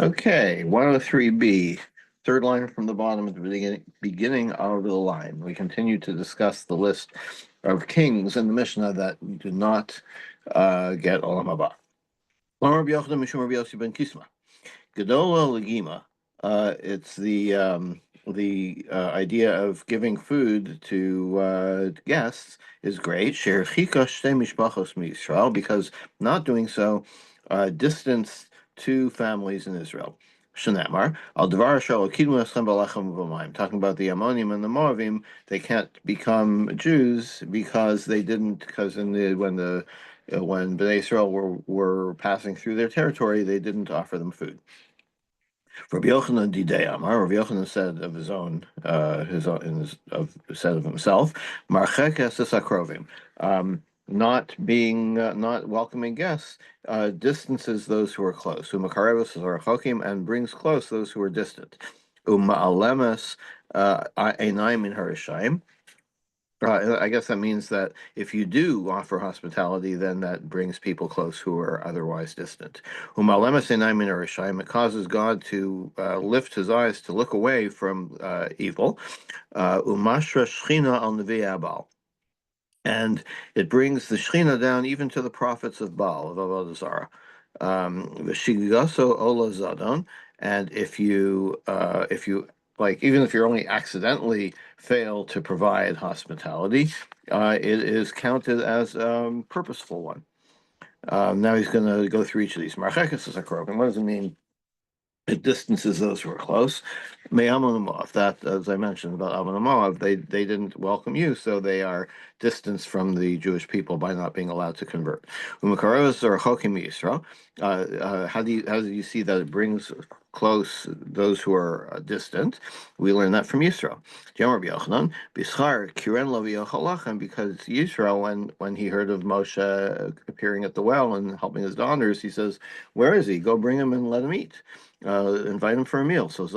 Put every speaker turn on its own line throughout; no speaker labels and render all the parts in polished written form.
Okay, 103b, third line from the bottom at the beginning of the line. We continue to discuss the list of kings in the Mishnah that do not get Olam Haba. Rabbi Yochanan Mishum Rabbi Yossi ben Kisma. Gedola Legima. It's the idea of giving food to guests is great. Sher chika shtei mishpachos miYisrael, because not doing so distanced two families in Israel. Shenamar al devar shal akidu eschem balachem v'mayim. Talking about the Ammonim and the Moavim, they can't become Jews because they didn't. Because when Bnei Israel were passing through their territory, they didn't offer them food. Rabbi Yochanan Didei Amar. Rabbi Yochanan said of his own, said of himself, Marchek es akrovim. Not welcoming guests, distances those who are close. Umakarevis is and brings close those who are distant. Uma'alemes einaim in harishayim. I guess that means that if you do offer hospitality, then that brings people close who are otherwise distant. It causes God to lift his eyes to look away from evil. And it brings the Shechina down even to the prophets of Baal, of Avodah Zarah. V'shigaso ola zadon, and if you like, even if you're only accidentally fail to provide hospitality, it is counted as a purposeful one. Now he's going to go through each of these. Marchekas is a krogan. What does it mean? It distances those who are close. Me'ammon and Moav, that, as I mentioned about Ammon and Moav, they didn't welcome you, so they are distanced from the Jewish people by not being allowed to convert. Umakaros or Chokim Yisrael. How do you see that it brings close those who are distant? We learn that from Yisrael. Jamar B'Yochanan B'Schar Kiren Lo V'Yochalachem, because Yisrael, when he heard of Moshe appearing at the well and helping his daughters, he says, "Where is he? Go bring him and let him eat." Invite him for a meal. So his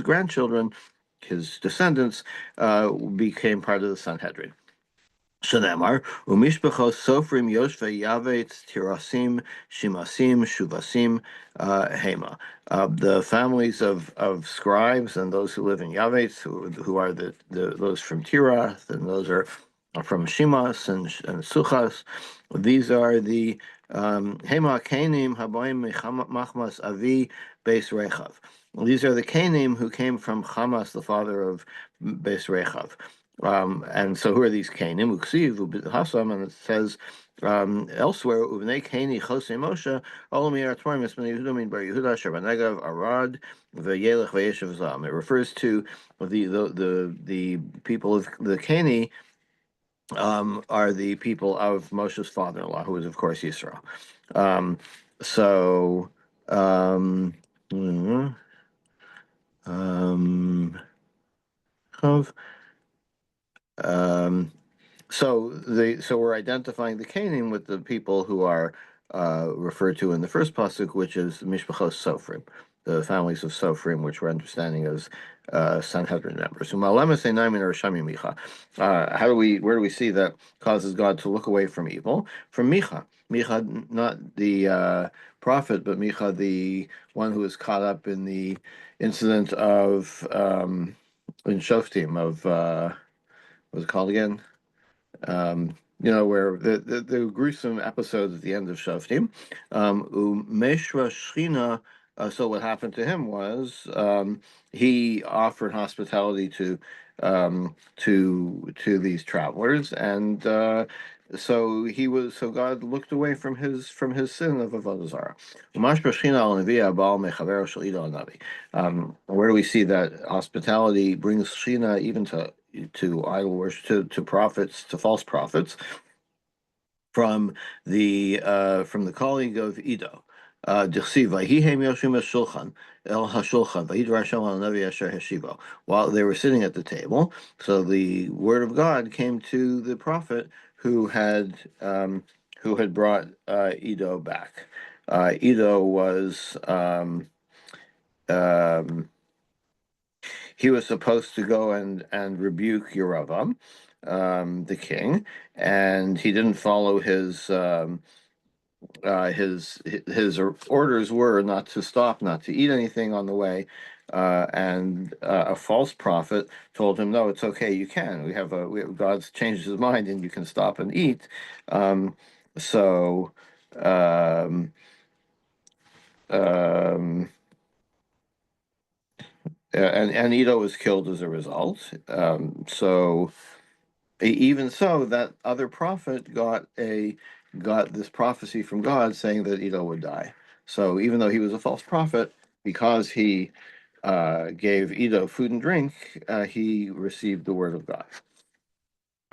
grandchildren, his descendants, became part of the Sanhedrin. Shanamar, Umishbechos Sofrim Yoshve Yavetz Tirasim Shimasim Shuvasim Hema. The families of scribes and those who live in Yavetz, who are those from Tirath, and those are from Shimas and Suchas. These are the Hema Kanim Haboim Machmas Avi Beis Rechav. These are the Kanim who came from Chamas, the father of Beis Rechav. And so who are these Kanim? Uksiv Hasam, and it says elsewhere, Uvnei Kani Chosei Moshe, Olami Artmorim Esmani Yehudamin Bar Yehuda Shabanegav Arad Vayelech Vayeshev Zam. It refers to the people of the Kani are the people of Moshe's father-in-law, who is of course Yisro. So so we're identifying the Canaan with the people who are referred to in the first pasuk, which is Mishpachos Sofrim, the families of Sofrim, which we're understanding as Sanhedrin members. Where do we see that causes God to look away from evil? From Micha. Micha, not the prophet, but Micha, the one who was caught up in the incident of in Shoftim of what's it called again? Where the gruesome episodes at the end of Shoftim. Umeshra Shchina. So what happened to him was he offered hospitality to these travelers, and so God looked away from his sin of avodah zarah. Where do we see that hospitality brings shchina even to idol worship, to prophets, to false prophets, from the colleague of Edo. While they were sitting at the table, so the word of God came to the prophet who had brought Edo back. Edo was he was supposed to go and rebuke Yeravam, the king, and he didn't follow his orders were not to stop, not to eat anything on the way, and a false prophet told him, "No, it's okay, you can. God's changed his mind, and you can stop and eat." Um, so, um, um, and Ito was killed as a result. Even so, that other prophet got this prophecy from God saying that Ito would die. So even though he was a false prophet, because he gave Ito food and drink, he received the word of God.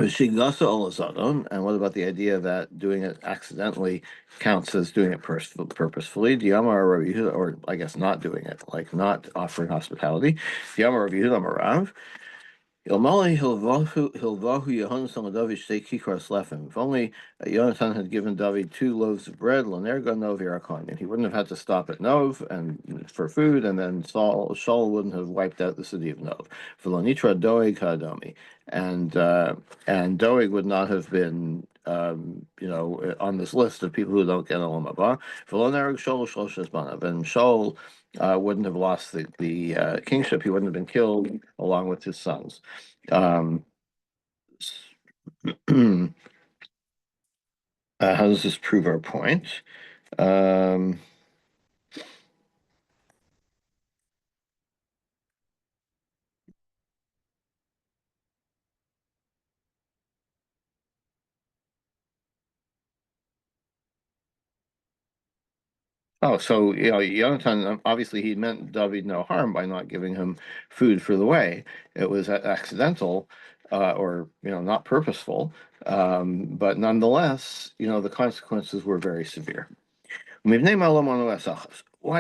Shigasa olazadon, and what about the idea that doing it accidentally counts as doing it purposefully? Diyamar Rav Yehuda, or I guess not doing it, like not offering hospitality. Diyamar Rav Yehuda Marav. Ilmali Hilvahu Yehonatan David Shtei Kikros Lechem. If only Yonatan had given David 2 loaves of bread, Lanerga Nov Yerakon, and he wouldn't have had to stop at Nov and for food, and then Shaul wouldn't have wiped out the city of Nov. Velonitra Doeg Hadomi, and Doeg would not have been on this list of people who don't get Olam Haba. Velonerg Shaul Shloshes Banav, and Shaul wouldn't have lost the kingship. He wouldn't have been killed along with his sons. Um, how does this prove our point? Um, so Yonatan, obviously he meant David no harm by not giving him food for the way. It was accidental, or not purposeful, but nonetheless, the consequences were very severe. Why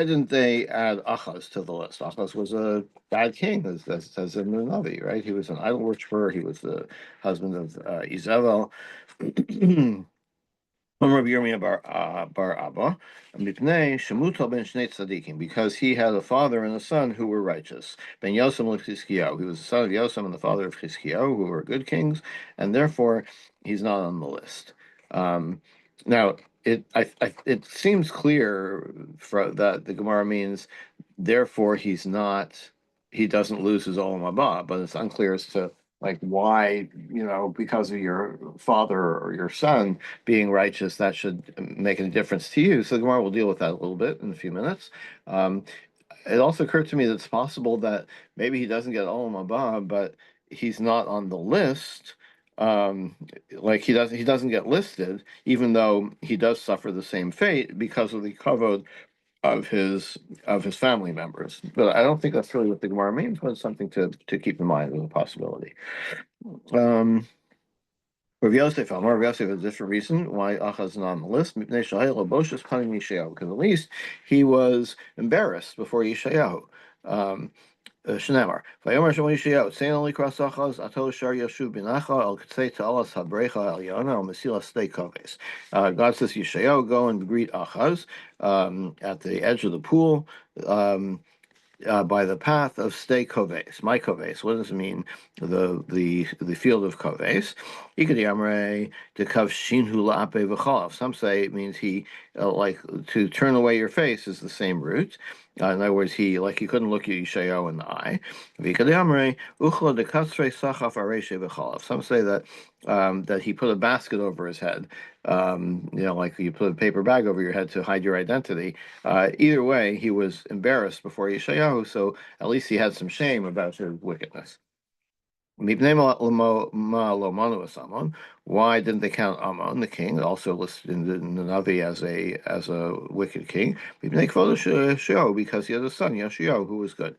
didn't they add Achaz to the list? Achaz was a bad king, as says in the Navi, right? He was an idol worshiper. He was the husband of Izebel. Rabbi Yirmiyah bar Abba, Mipnei Shemutal ben Shnei Tzadikim, because he had a father and a son who were righteous. Ben Yosem l'Chizkiyahu, he was the son of Yosem and the father of Chizkiyahu, who were good kings, and therefore he's not on the list. Now, it seems clear that the Gemara means, therefore he doesn't lose his Olam Haba, but it's unclear as to like why, because of your father or your son being righteous, that should make a difference to you. So the Gemara will deal with that a little bit in a few minutes. Um, it also occurred to me that it's possible that maybe he doesn't get Olam Haba, but he's not on the list. Like he doesn't get listed, even though he does suffer the same fate because of the kavod of his family members. But I don't think that's really what the Gemara means, but it's something to keep in mind as a possibility. Um, Rav Yosef has a different reason why Achaz is not on the list. Because at least he was embarrassed before Yeshayahu. Shnemar. Vayomer Shemon Yeshayahu, Tzein only cross Achaz, Atol Shar Yashuv Binacha, El Ktsei Ta'alas Habrecha El Yona, El Mesila Stei Kaves. God says, Yeshayahu, go and greet Achaz at the edge of the pool. By the path of stay koves, my koves. What does it mean? The field of koves. Ikadi amre de kav shinhu la'ape v'chalav. Some say it means he like to turn away your face is the same root. In other words, he couldn't look at Yeshayahu in the eye. Vikadi amre uchla de katzrei sachaf areshe v'chalav. Some say that he put a basket over his head. Like you put a paper bag over your head to hide your identity. Either way, he was embarrassed before Yeshayahu, so at least he had some shame about his wickedness. Why didn't they count Ammon, the king, also listed in the Navi as a wicked king? Because he had a son, Yashiyahu, who was good.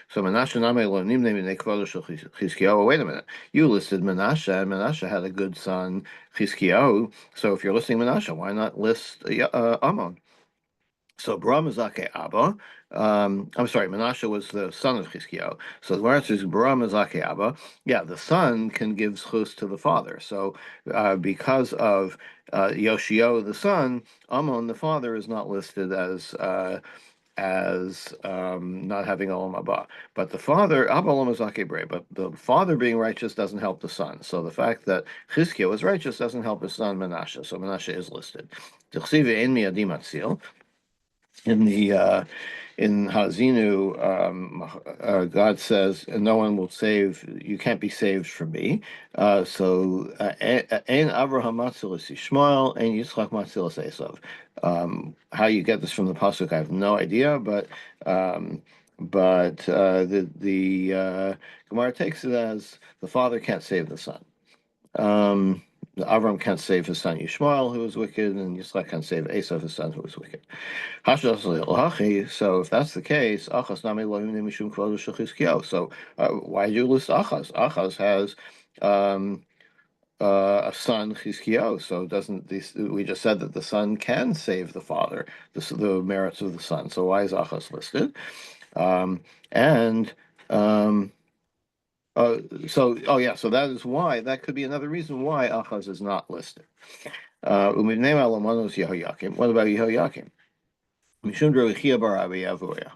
So Menashe Name Lo Nimne Minei Kvodo Shel Chizkiyahu. Wait a minute, you listed Menashe, and Menashe had a good son, Chizkiyahu. So if you're listing Menashe, why not list Ammon? So Baramazake Abba, I'm sorry, Menashe was the son of Chizkiyahu. So the answer is Baramazake Abba. Yeah, the son can give zchus to the father. So because of Yoshio the son, Ammon the father is not listed as not having olam haba. But the father, Abba olam hazake bre, but the father being righteous doesn't help the son. So the fact that Chizkiah was righteous doesn't help his son Menashe. So Menashe is listed. In the in Hazinu, God says, "No one will save. You can't be saved from me." So, Ein Avraham Matzilas Yishmael, Ein Yitzchak Matzilas Esav. How you get this from the pasuk, I have no idea, um, the Gemara takes it as the father can't save the son. Um, Avram can't save his son Yishmael, who was wicked, and Yitzchak can't save Esav, his son, who was wicked. So if that's the case, so why do you list Achaz? Achaz has um, a son, Chizkiyahu. So doesn't this? We just said that the son can save the father, the merits of the son. So why is Achaz listed? And oh yeah, so that is why. That could be another reason why Achaz is not listed. What about Yehoyakim? Mishum Dorochia bar Abi Avuya.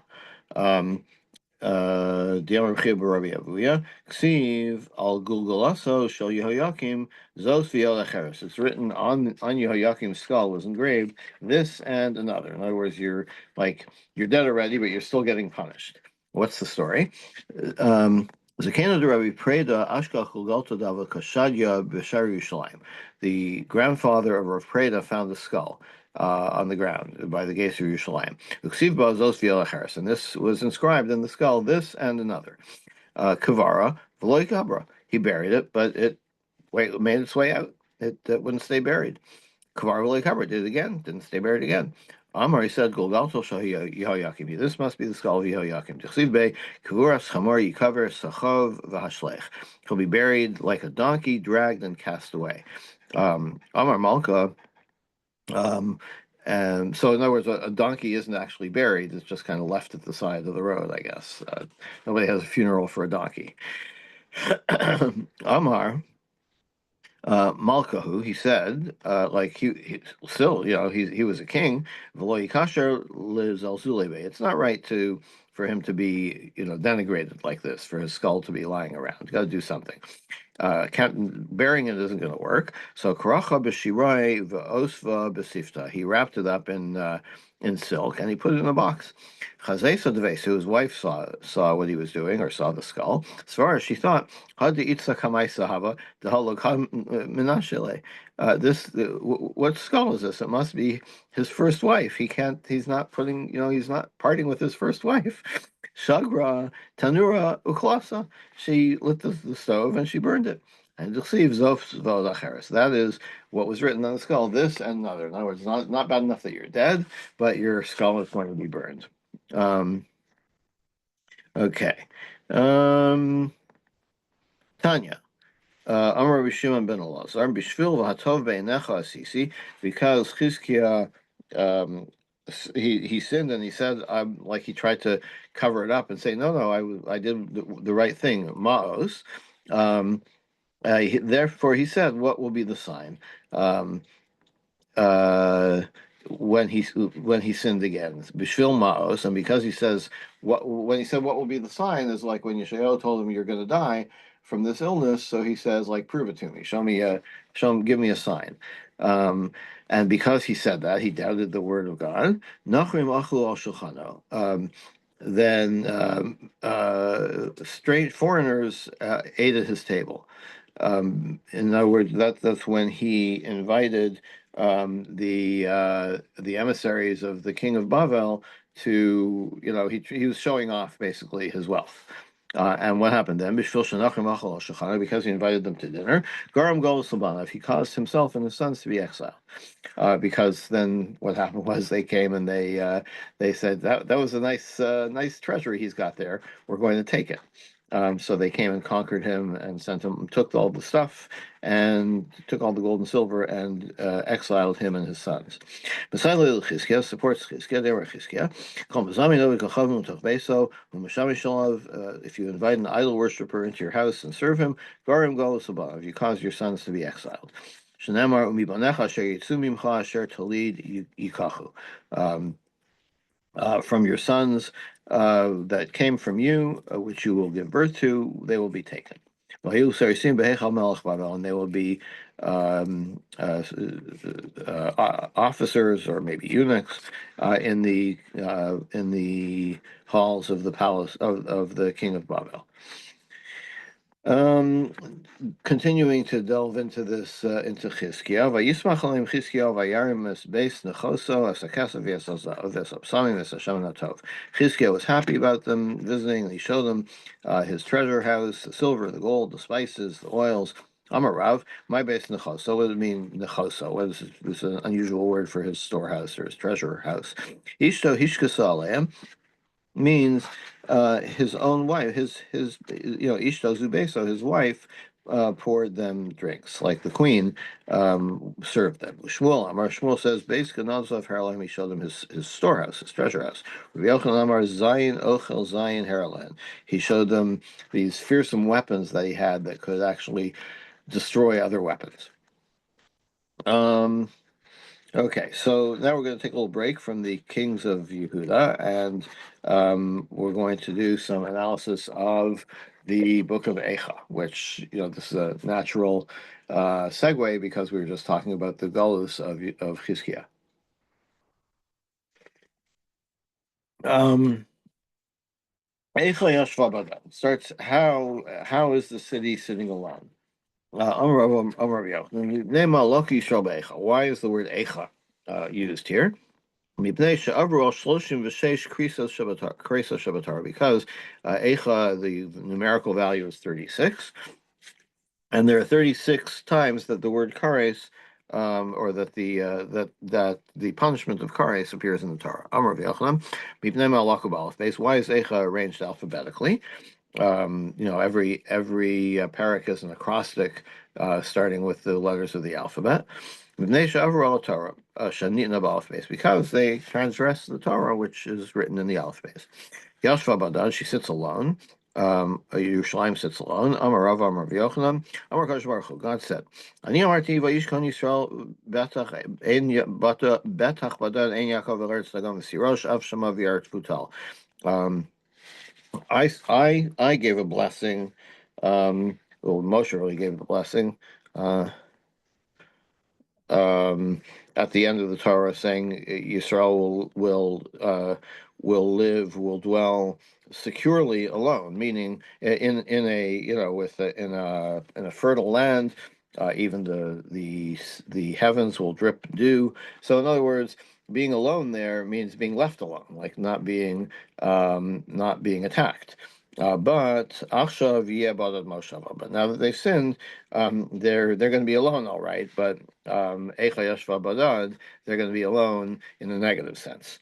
Diamar B'chia b'Rabi Avuya. Ksiv al Gulgulaso shel Yehoyakim Zos v'Yol Acheres. It's written on Yehoyakim's skull was engraved this and another. In other words, you're dead already, but you're still getting punished. What's the story? Zakena de Rabbi Preda Ashka Chulgalta Dava Kashadya B'Shar Yerushalayim. The grandfather of Rav Preda found the skull on the ground by the gates of Yerushalayim. And this was inscribed in the skull, this and another. Kavara, V'loi Kabra. He buried it, but it made its way out. It wouldn't stay buried. Kavara, V'loi Kabra did it again, didn't stay buried again. Amar, he said, Golgalto Shah Yehoyakim. This must be the skull of Yehoyakim. T'chsiv Bey, Kavuras Chamor Yikaver Sachov V'Hashlech. He'll be buried like a donkey, dragged and cast away. Amar Malka. And so, in other words, a donkey isn't actually buried; it's just kind of left at the side of the road, I guess. Nobody has a funeral for a donkey. Amar Malkahu, he said, like he still, he was a king. V'lo yikasher lizal zulebe. It's not right for him to be, denigrated like this, for his skull to be lying around. You got to do something. Burying it isn't going to work. So karacha b'shirai v'osva b'sifta. He wrapped it up in silk and he put it in a box. Chazesa deves, whose wife saw what he was doing or saw the skull. As far as she thought, had the itza kamai sahava the halokam menashele. What skull is this? It must be his first wife. He's not parting with his first wife. Shagra tanura uklasa. She lit the stove and she burned it. And that is what was written on the skull. This and another. In other words, not bad enough that you're dead, but your skull is going to be burned. Okay. Tanya. Amar Rishimon ben Elazar, Bishvil v'hatov be'enecha asisi, because Chizkiah, he sinned and he said, like he tried to cover it up and say, no, I did the right thing, Ma'os. Therefore, he said, what will be the sign? When he sinned again, bishvil ma'os, and because he says when he said what will be the sign is like when Yeshayahu told him you're going to die from this illness, so he says like prove it to me, give me a sign, and because he said that he doubted the word of God. Nachrim achlu al shulchano. Then strange foreigners ate at his table. In other words, that's when he invited the emissaries of the king of Bavel to, he was showing off basically his wealth. And what happened then? Because he invited them to dinner, Garam Golos Labanav, he caused himself and his sons to be exiled. Because then what happened was they came and they said that was a nice treasury he's got there. We're going to take it. So they came and conquered him and took all the stuff and took all the gold and silver and exiled him and his sons. Chizkiah supports Chizkiah. They were Chizkiah. If you invite an idol worshiper into your house and serve him, Garim Golos Abanav, you cause your sons to be exiled. Shenemar umibanecha asher yitzu mimcha asher talid yikachu. from your sons that came from you, which you will give birth to, they will be taken. And they will be um, uh, officers or maybe eunuchs in the halls of the palace of the king of Babel. Um, Continuing to delve into this into Chizkiah, Vayismach Elohim Chizkiah Vayarim Es Beis Nechoso Es Hakesef Ves Apsamim Ves Hashem Natov. Chizkiah was happy about them visiting, and he showed them his treasure house, the silver, the gold, the spices, the oils. Amarav, my base Nechoso. What does it mean Nechoso? What is this? An unusual word for his storehouse or his treasure house. Ishto Hishkasa Aleim means his own wife, his Ishto Zubeso, his wife, poured them drinks like the queen served them. Shmuel says basically Nazov Harlan, he showed them his storehouse, his treasure house. Rabbi Yochanan Amar Zayin Ochel Zayin Harlan. He showed them these fearsome weapons that he had that could actually destroy other weapons. Okay, so now we're going to take a little break from the kings of Yehuda, and we're going to do some analysis of the book of Eicha, which, this is a natural segue because we were just talking about the Golus of Chizkiah. Eicha Yashva Badan starts, how is the city sitting alone? Why is the word Eicha used here? Because Eicha, the numerical value is 36, and there are 36 times that the word kares, or that the punishment of kares appears in the Torah. Why is Eicha arranged alphabetically? Every parak is an acrostic starting with the letters of the alphabet. Because they transgress the Torah, which is written in the alphabet. Yashva Badan, she sits alone. Yerushalayim sits alone. Amar Rav Amar Yochanan. Amar Kadosh Baruch Hu. God said, "Ani amarti vayishkon Yisrael betach badan ein Yaakov v'eretz Dagam v'sirosh av shama v'yaretz putal." I gave a blessing. Moshe really gave the blessing. At the end of the Torah, saying Yisrael will dwell securely alone, meaning in a fertile land. Even the heavens will drip dew. So in other words, being alone there means being left alone, like not being attacked. But now that they've sinned, they're going to be alone, all right. But they're going to be alone in a negative sense.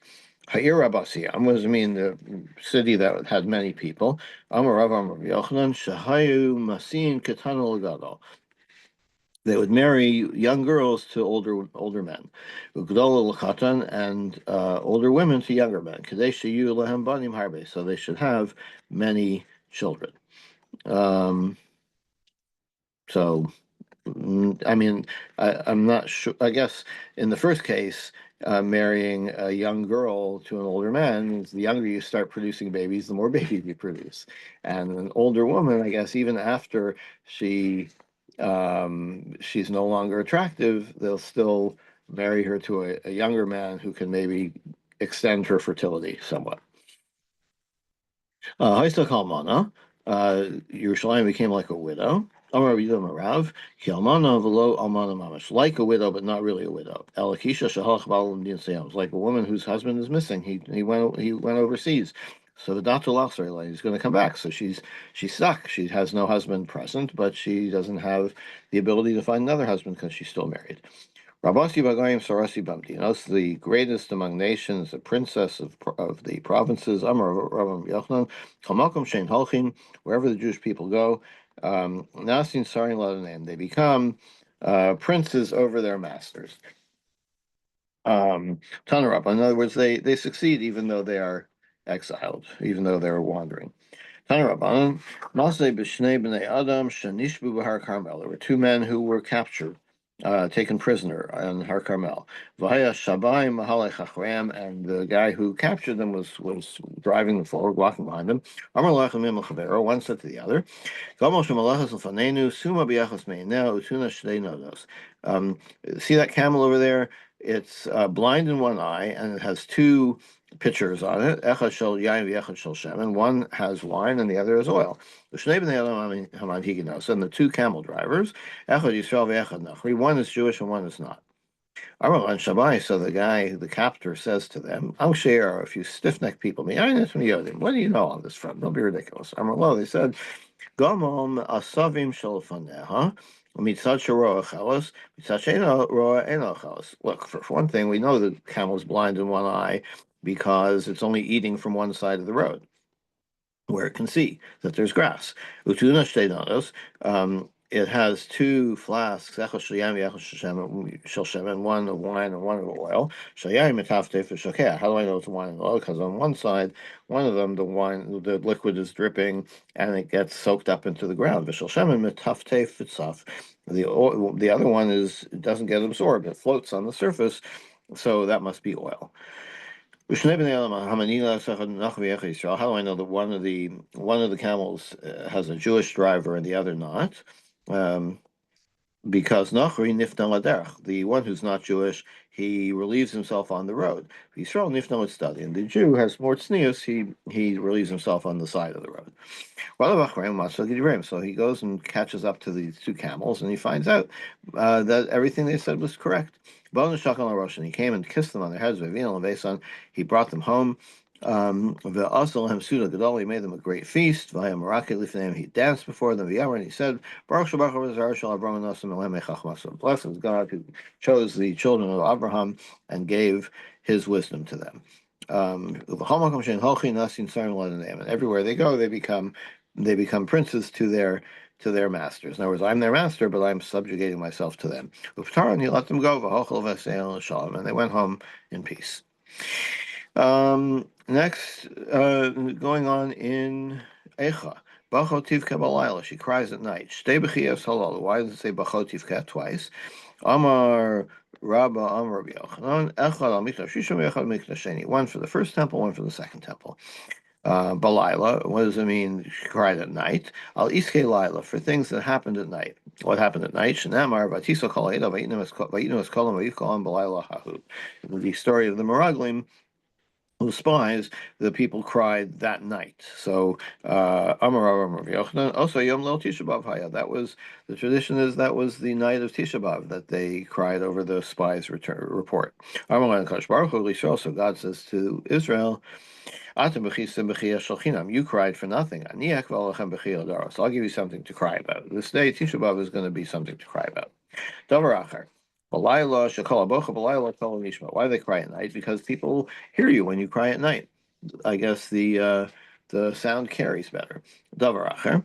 Ha'ir Abbasiyam, what does it mean? The city that had many people. Amar Rav Amar Yochanan Shahayu Masin Ketanu Gadol. They would marry young girls to older men, Ugdol L'chatan, and older women to younger men. Kadesh Yu Lehem Banim Harbe, so they should have many children. So I mean, I'm not sure. I guess in the first case, marrying a young girl to an older man means the younger you start producing babies, the more babies you produce. And an older woman, I guess, even after she's no longer attractive, they'll still marry her to a younger man who can maybe extend her fertility somewhat. Haista Kalmana, Yerushalayim became like a widow. Amar Yidam Rav, Ki Almana v'lo Almana Mamash, like a widow but not really a widow. Elakisha Shahalach Balam Din Sayam, like a woman whose husband is missing. He went overseas. So the Datul he's going to come back. So she's stuck. She has no husband present, but she doesn't have the ability to find another husband because she's still married. Rabasi Bagayim Sarasi Bamdinos, the greatest among nations, the princess of the provinces, Amar Rabam Yochanan, Kalmakom Shein Holchin, wherever the Jewish people go, Nasin Sarin Ladanim, they become princes over their masters. Tanarab, in other words, they succeed even though they are exiled, even though they're wandering. Masay B'Shnei B'nei Adam Shanishbu B'Har Carmel. There were two men who were captured taken prisoner on Har Carmel. Vaya Shabai Mahalech Achram, and the guy who captured them was driving them forward, walking behind them. Amar Lechem Imel Chavero, one said to the other, um, see that camel over there? It's blind in one eye, and it has two pitchers on it. Echad shel yain v'echad shel shemen. One has wine, and the other is oil. And the two camel drivers, Echad Yisrael v'echad Nachri. One is Jewish and one is not. Amar Shabai, so the guy, the captor, says to them, I'll share if you stiff-necked people, what do you know on this front? Don't be ridiculous. Amar, they said, Gomom asavim shalafaneha, mitzad shoroa chalos, mitzad sheina roa eno chalos. Look, for one thing, we know the camel's blind in one eye because it's only eating from one side of the road where it can see that there's grass. Utuna shtenados. It has two flasks, echad shel yain v'echad shel shemen, one of wine and one of oil. Shel yain metafteh v'shokeh. How do I know it's wine and oil? Because on one side, one of them, the liquid is dripping, and it gets soaked up into the ground. V'shel shemen metafteh v'tzaf. The other one doesn't get absorbed; it floats on the surface, so that must be oil. How do I know that one of the camels has a Jewish driver and the other not? Um, because Nachri nifnal aderech, the one who's not Jewish, he relieves himself on the road. Yisrael nifnal study, and the Jew has more tznius, he relieves himself on the side of the road. So he goes and catches up to these two camels, and he finds out that everything they said was correct. And he came and kissed them on their heads. He brought them home. He made them a great feast. He danced before them. And he said, Blessed is God who chose the children of Abraham and gave his wisdom to them. And everywhere they go, they become princes to their masters. In other words, I'm their master, but I'm subjugating myself to them. And he let them go, and they went home in peace. Next, going on in Echa. Bachotivka balayla, she cries at night. Shtei b'chiyas halal. Why does it say bachotivka twice? Amar Rabba Amar Rabbi Yochanan. Echad al mikdash rishon, echad mikdash sheni. One for the first temple, one for the second temple. Balayla, what does it mean? She cried at night. Al iske laila, for things that happened at night. What happened at night? Shenamar vatiso kol ha'eda vayinu es kolam vayikolam balayla hahu. The story of the Meraglim who spies, the people cried that night. So Amar Yochanan, also Yom Leil Tisha B'Av Haya. That was the tradition. That was the night of Tisha B'Av that they cried over the spies' report. Amar Kadosh Baruch Hu L'Yisrael. So God says to Israel, you cried for nothing. So I'll give you something to cry about. This day, Tisha B'Av is going to be something to cry about. Davar Achar. Why do they cry at night? Because people hear you when you cry at night. I guess the sound carries better. Davar Acher.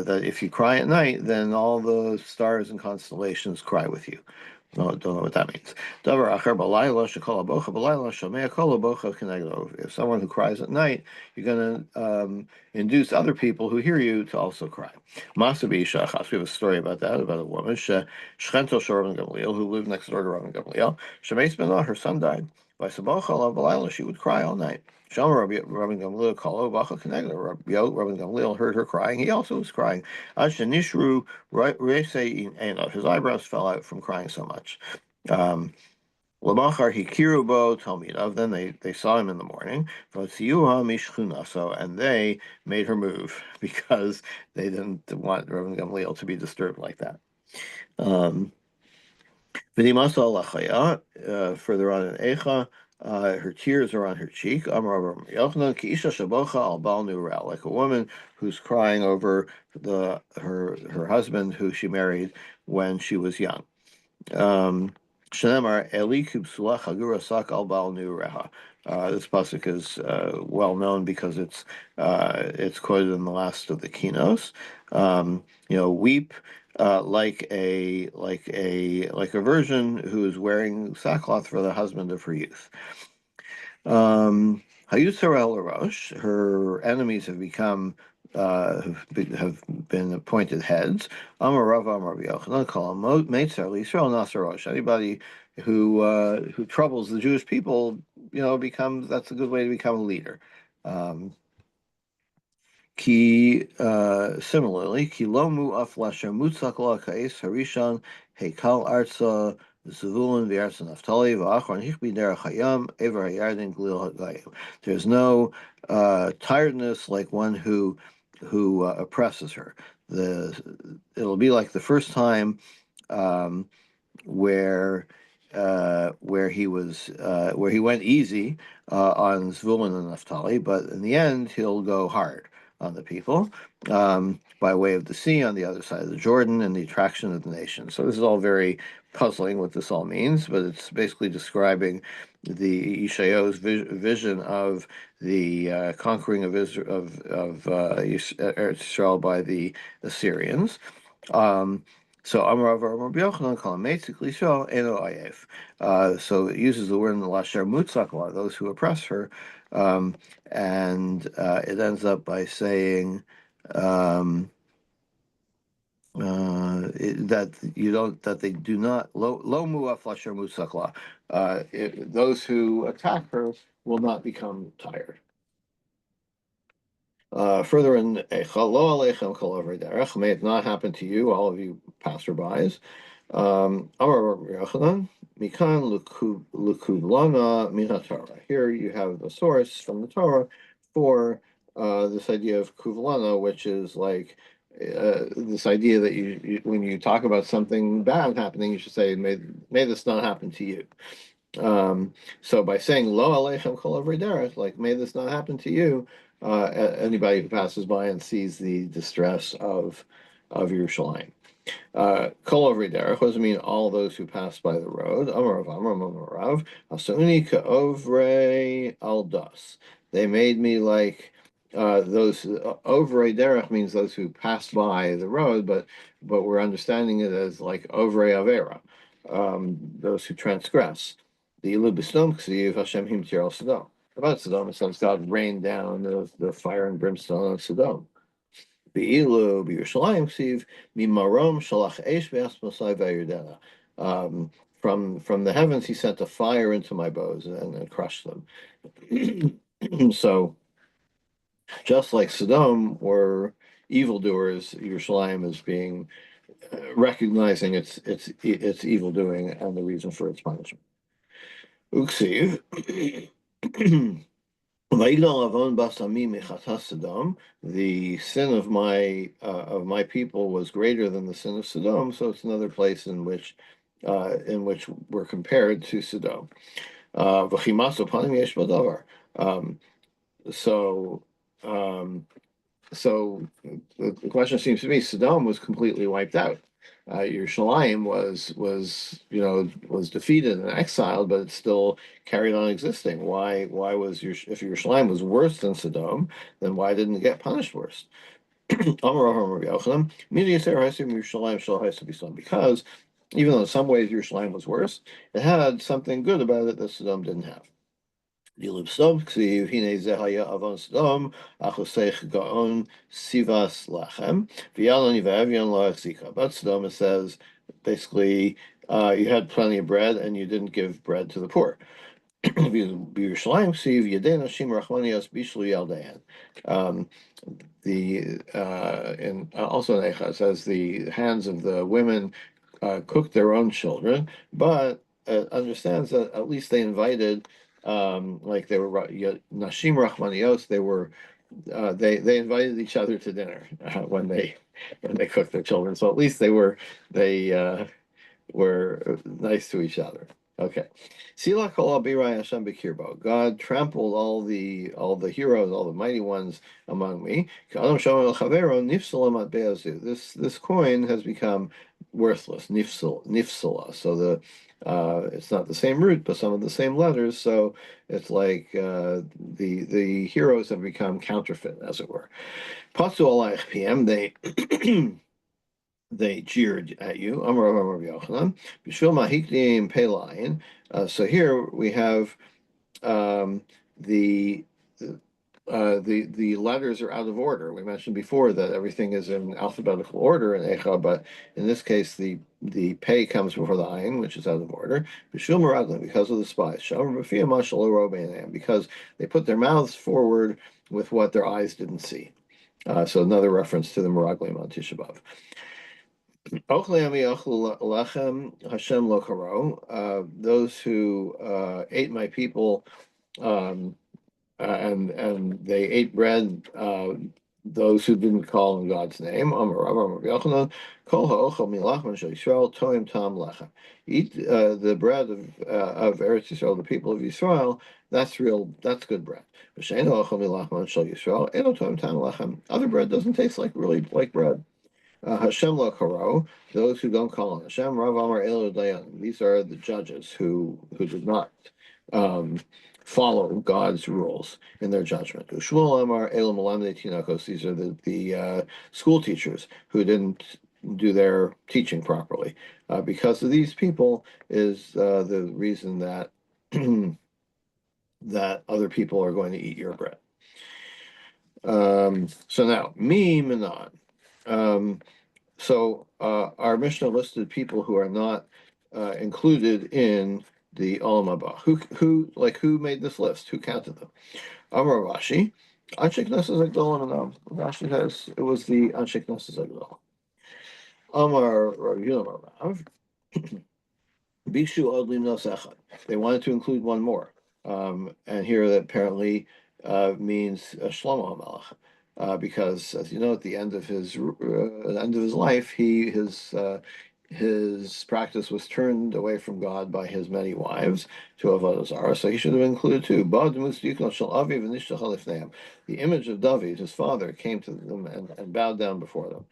That if you cry at night, then all the stars and constellations cry with you. No, don't know what that means. If someone who cries at night, you're going to induce other people who hear you to also cry. We have a story about that, about a woman, who lived next door to Rabban Gamliel. Her son died. She would cry all night. Rabban Gamliel heard her crying. He also was crying. His eyebrows fell out from crying so much. Lamachar Hikirubo Talmidav. Then they saw him in the morning. And they made her move because they didn't want Rabban Gamliel to be disturbed like that. Further on in Echa, her tears are on her cheek. Like a woman who's crying over her husband who she married when she was young. Shenemar Eli Kubsulach Hagura Sak Al Bal Nureha. This pasuk is well known because it's quoted in the last of the Kinos. Weep like a virgin who is wearing sackcloth for the husband of her youth. Hayutzar El Rosh, her enemies have become have been appointed heads. Amar Rav Amar Rabbi Yochanan Kol Meitzer Yisrael Nasar Rosh. Anybody who troubles the Jewish people, becomes that's a good way to become a leader. Um, Similarly, ki lo mu'af lasher mutzak la ka'es harishan heikal arza Zevulun v'arza Naftali v'achron hichbi derech hayam ever hayardin glil hagayim. There's no tiredness like one who oppresses her. It'll be like the first time um, where where he went easy on Zvulun and Naphtali, but in the end he'll go hard on the people by way of the sea on the other side of the Jordan and the attraction of the nation. So this is all very puzzling what this all means, but it's basically describing the Ishayo's vision of the conquering of Israel of Eretz Israel by the Assyrians. So Amar Rabbi Yochanan Kol Meitzik Lisho Eno Ayef. So it uses the word in the Lasher Mutzak, those who oppress her, and it ends up by saying that they do not lo muaf Lasher Mutzak. Those who attack her will not become tired. Further in Eicha, lo alechem kol over derech, may it not happen to you, all of you passerbys. Amar Yochanan, Mikan Lukudlana min Torah. Here you have the source from the Torah for this idea of kuvlana, which is like this idea that when you talk about something bad happening, you should say, may this not happen to you. So by saying lo aleichem kol avrei derech, like may this not happen to you, anybody who passes by and sees the distress of Yerushalayim. Kol avrei derech, what does it mean? All those who pass by the road. Amar Rav, Asuni ka'ovrei aldas. They made me like those ovrei derech means those who pass by the road, but we're understanding it as like ovrei avera, those who transgress. The ilu b'sdom ksiv Hashem himtir al Sodom. About Sodom, it says God rained down the fire and brimstone on Sodom. Be'ilu b'Yerushalayim ksiv mimarom shalach eish ve'asmasai v'ayudena. From the heavens, he sent a fire into my bows and crushed them. So, just like Sodom were evildoers, Yerushalayim is being recognizing its evil doing and the reason for its punishment. Uksiv. The sin of my people was greater than the sin of Sodom, so it's another place in which we're compared to Sodom. So so the question seems to be Sodom was completely wiped out. Yerushalayim was defeated and exiled, but it still carried on existing. Why was if Yerushalayim was worse than Sodom, then why didn't it get punished worse? Because even though in some ways Yerushalayim was worse, it had something good about it that Sodom didn't have. But Sodom it says basically you had plenty of bread and you didn't give bread to the poor. And also in Eicha it says the hands of the women cooked their own children, but understands that at least they invited, like they were Nashim Rachmanios, they invited each other to dinner when they cooked their children. So at least they were nice to each other. Okay. God trampled all the heroes, all the mighty ones among me. This coin has become worthless. Nifsala. So it's not the same root, but some of the same letters. So it's like the heroes have become counterfeit, as it were. Pasu alayich PM. They jeered at you. Amar Yochanan. Bishvil mahikdim pelayin. So here we have the the letters are out of order. We mentioned before that everything is in alphabetical order in Echa, but in this case, the pei comes before the ayin, which is out of order. B'shul meraglim, because of the spies. Shalom b'fiyah mashal oro b'einayim, because they put their mouths forward with what their eyes didn't see. So another reference to the meraglim on Tisha B'av. Hashem lo karo. Those who ate my people, and they ate bread. Those who didn't call on God's name. Eat the bread of Eretz Yisrael, the people of Yisrael. That's real. That's good bread. Other bread doesn't taste like really like bread. Hashem lo karo, those who don't call on Hashem. Rav Amar Elu Dayan. These are the judges who did not follow God's rules in their judgment. Ushmuel Amar Elu Malamdei Tinakos. These are the school teachers who didn't do their teaching properly. Because of these people is the reason that that other people are going to eat your bread. So now, me Manan. So our Mishnah listed people who are not included in the Olam Haba. Who made this list? Who counted them? Amar Rashi, Anshe Knesses Agdol Manam. Rashi says it was the Anshe Knesses Agdol. Amar Rav Yonah Rav. Bishu Odlim Nos Echad. They wanted to include one more, and here that apparently means Shlomo HaMelech. Because, as you know, at the end of his life, his practice was turned away from God by his many wives to avodah zarah, so he should have been included too. The image of David, his father, came to them and bowed down before them.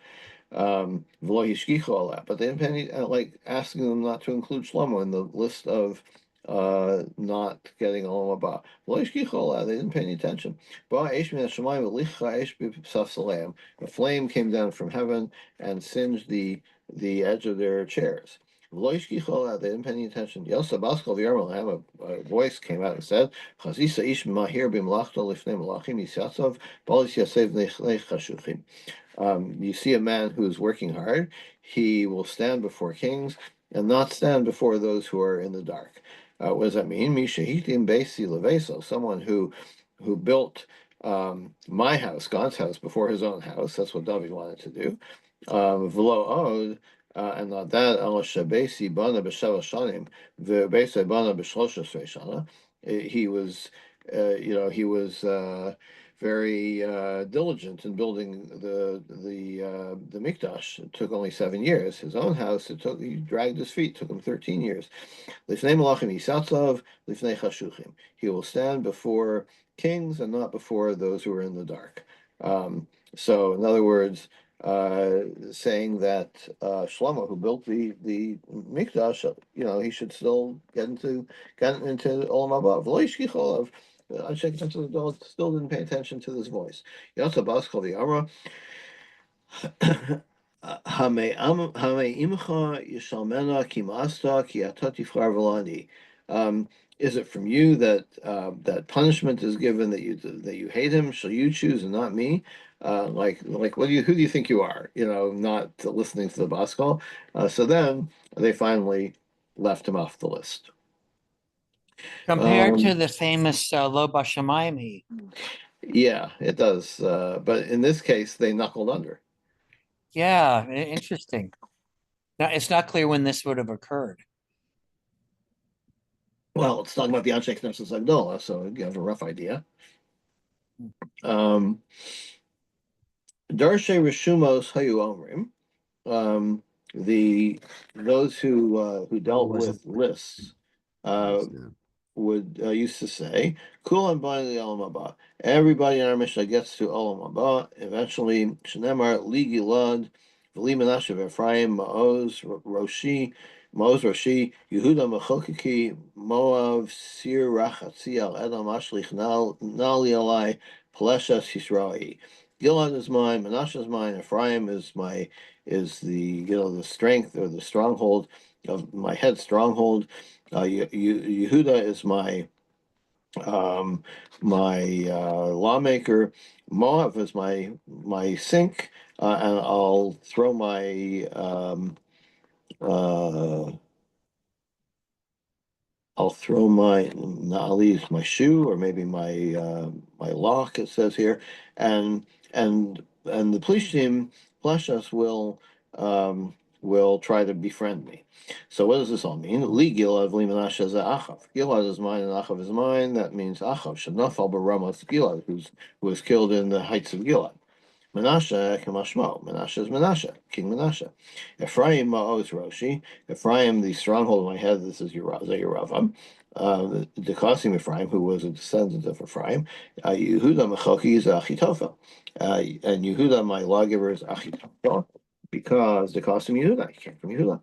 But they didn't pay any, like asking them not to include Shlomo in the list of not getting Olam Haba. They didn't pay any attention. A flame came down from heaven and singed the edge of their chairs. They didn't pay any attention. A voice came out and said, you see a man who is working hard, he will stand before kings and not stand before those who are in the dark. What does that mean? Someone who built my house, God's house, before his own house. That's what David wanted to do. And not that, he was, he was very diligent in building the mikdash. It took only 7 years. His own house, he dragged his feet. Took him 13 years. Lifnei malachim yisatzav, lifnei chashuchim. He will stand before kings and not before those who are in the dark. So, in other words, saying that Shlomo, who built the mikdash, he should still get into Olam Haba. V'lo yishkich olav. Anshe Knesses still didn't pay attention to this voice. Yatsa bas kol v'yamra. Is it from you that punishment is given that you hate him? Shall you choose and not me? Who do you think you are? Not listening to the Baskal. So then they finally left him off the list.
Compared to the famous Lo Bashamayim.
Yeah, it does. But in this case, they knuckled under.
Yeah, interesting. Now, it's not clear when this would have occurred.
Well, it's talking about the Anshe Knesses Agdola, so you have a rough idea. Darshe Rishumos Hayu Omrim. Those who dealt with lists would used to say, "Kulan b'nei Olam Haba." Everybody in our Mishnah gets to Olam Haba. Eventually, Shnemar Li Gilad, V'li Menashe Ephraim, Maoz Roshi, Yehuda Mechokiki, Moav Sir Rachatzi Al Edom Ashlich Nali Alai, Peleshas Yisrael. Gilad is mine, Menashe is mine, Ephraim is the strength or the stronghold of my head stronghold. Yehuda is my um, my lawmaker. Moab is my sink, and I'll throw my uh, I'll throw my na'alis, my shoe, or maybe my lock. It says here, and and the police team, Plashas, will try to befriend me. So what does this all mean? Li Gilad v'li Menashe ze Achav. Gilad is mine and Achav is mine. That means Achav shenafal b'Ramoth Gilad, who was killed in the heights of Gilad. Menashe Kamashmo. Menashe is Menashe, King Menashe. Ephraim Ma'oz Roshi. Ephraim, the stronghold of my head. This is Yeravam. The Qasim Ephraim, who was a descendant of Ephraim. Yehuda Mechoki is Achitophel. And Yehuda, my lawgiver, is Achitophel, because the Qasim Yehuda, he came from Yehuda.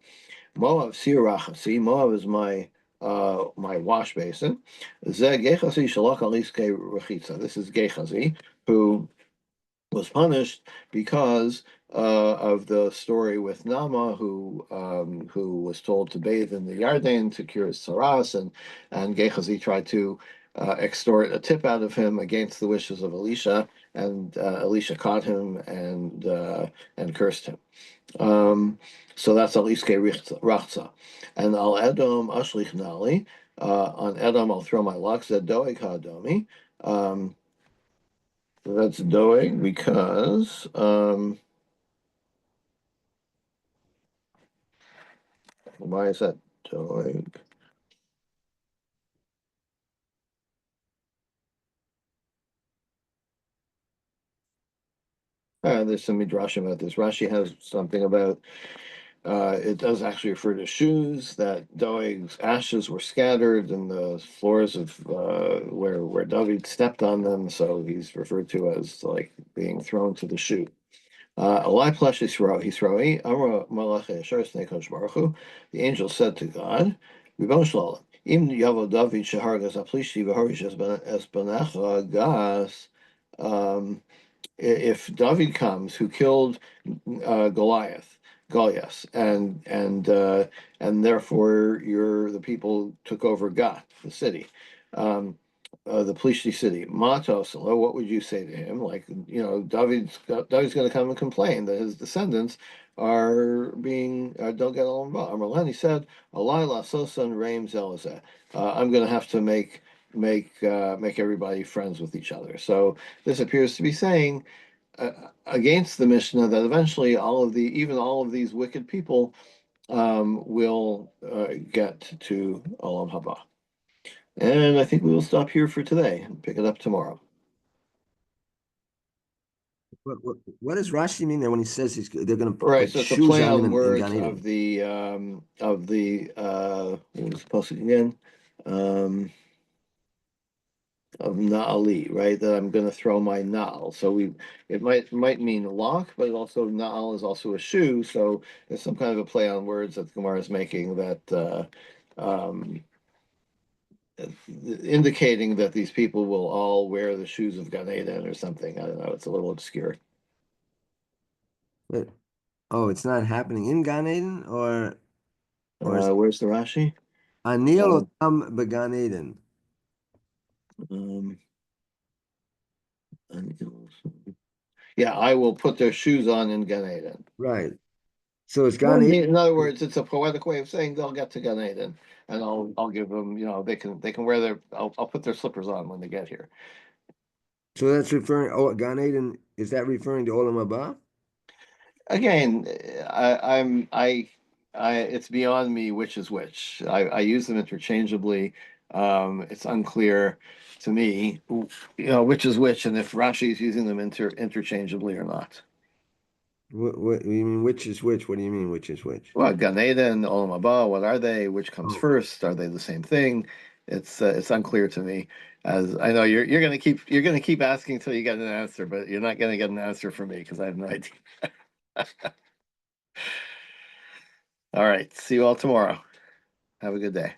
Moab Sirachasi. Moab is my wash basin. Ze Gechazi Shalach Aliske Rechitza. This is Gechazi, who was punished because of the story with Nama, who was told to bathe in the Yarden to cure his saras, and Gehazi tried to extort a tip out of him against the wishes of Elisha, and Elisha caught him and cursed him. So that's Aliske Rachza. And Al Edom Ashlich Nali. On Edom, I'll throw my locks at Doeg Hadomi. That's Doeg because why is that Doeg? There's some midrash about this. Rashi has something about it does actually refer to shoes, that Doeg's ashes were scattered in the floors of where David stepped on them, so he's referred to as like being thrown to the shoe. Elai Plesh Yisrael, Amra Malach Yashar Snei Kodesh Baruch Hu. The angel said to God, Ribono Shel Olam, Im Yavo David Shehargas Aplishi V'Horish Esbanecha Gas. If David comes, who killed Goliath, and therefore the people took over Gath, the city, the Plishti city. Matos, what would you say to him? Like, David's going to come and complain that his descendants are being don't get along well. Amarlani said, "Alayla Sosan Reim Zelazeh." I'm going to have to make everybody friends with each other. So this appears to be saying against the Mishnah that eventually even all of these wicked people will get to Olam Haba. And I think we will stop here for today and pick it up tomorrow.
What does Rashi mean there when he says they're going to
Right,
put
so it's a
shoes
play
on him
on
in
words
Gan Eden?
of the what was the pasuk again? Of Naali, right? That I'm going to throw my Naal. So it might mean lock, but also Naal is also a shoe. So there's some kind of a play on words that the Gemara is making that indicating that these people will all wear the shoes of Gan Eden or something. I don't know. It's a little obscure.
But, oh, it's not happening in Gan Eden, or
Where's the Rashi?
Anil
Um,
Otam beGan Eden.
um, yeah, I will put their shoes on in Gan Eden.
Right. So it's
Well,
Gan Eden.
in other words, it's a poetic way of saying they'll get to Gan Eden, and I'll give them, they can wear I'll put their slippers on when they get here.
So that's referring. Oh, Gan Eden, is that referring to Olam Haba?
Again, it's beyond me which is which. I use them interchangeably. It's unclear to me, which is which, and if Rashi is using them interchangeably or not.
What you mean? Which is which? What do you mean? Which is which?
Well, Gan Eden, Olam Haba, what are they? Which comes
Oh,
first? Are they the same thing? It's unclear to me. As I know you're gonna keep asking until you get an answer, but you're not gonna get an answer from me because I have no idea. All right, see you all tomorrow. Have a good day.